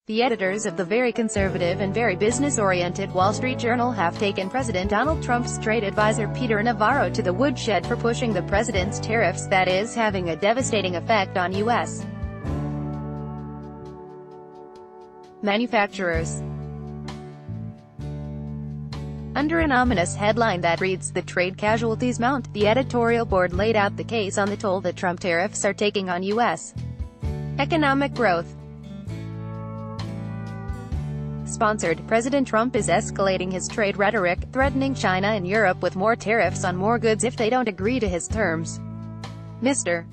The editors of the very conservative and very business-oriented Wall Street Journal have taken President Donald Trump's trade advisor Peter Navarro to the woodshed for pushing the president's tariffs that is having a devastating effect on U.S. manufacturers. Under an ominous headline that reads, "The Trade Casualties Mount," the editorial board laid out the case on the toll that Trump tariffs are taking on U.S. economic growth. Sponsored, President Trump is escalating his trade rhetoric, threatening China and Europe with more tariffs on more goods if they don't agree to his terms. Mr.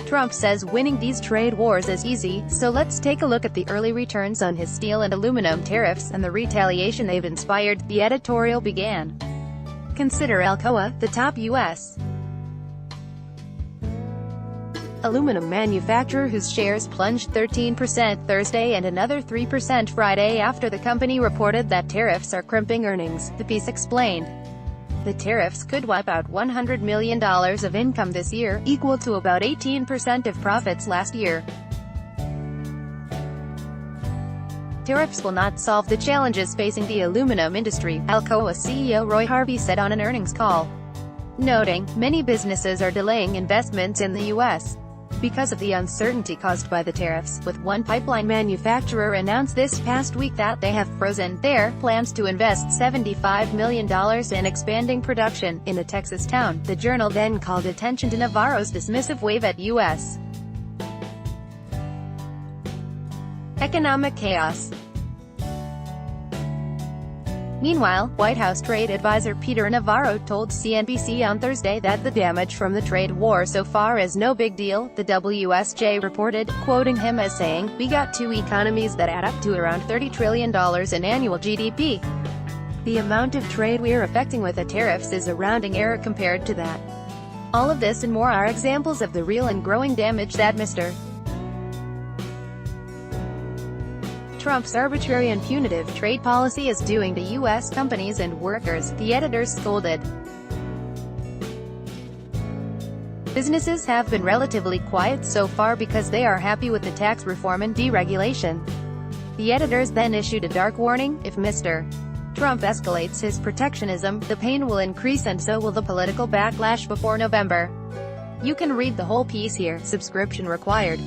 Trump says winning these trade wars is easy, so let's take a look at the early returns on his steel and aluminum tariffs and the retaliation they've inspired, the editorial began. Consider Alcoa, the top U.S. aluminum manufacturer whose shares plunged 13% Thursday and another 3% Friday after the company reported that tariffs are crimping earnings, the piece explained. The tariffs could wipe out $100 million of income this year, equal to about 18% of profits last year. Tariffs will not solve the challenges facing the aluminum industry, Alcoa CEO Roy Harvey said on an earnings call, noting, many businesses are delaying investments in the U.S. because of the uncertainty caused by the tariffs, with one pipeline manufacturer announced this past week that they have frozen their plans to invest $75 million in expanding production in a Texas town. The journal then called attention to Navarro's dismissive wave at U.S. economic chaos. Meanwhile, White House trade advisor Peter Navarro told CNBC on Thursday that the damage from the trade war so far is no big deal, the WSJ reported, quoting him as saying, "We got two economies that add up to around $30 trillion in annual GDP. The amount of trade we're affecting with the tariffs is a rounding error compared to that. All of this and more are examples of the real and growing damage that Mr. Trump's arbitrary and punitive trade policy is doing to U.S. companies and workers," the editors scolded. Businesses have been relatively quiet so far because they are happy with the tax reform and deregulation. The editors then issued a dark warning: if Mr. Trump escalates his protectionism, the pain will increase and so will the political backlash before November. You can read the whole piece here, subscription required.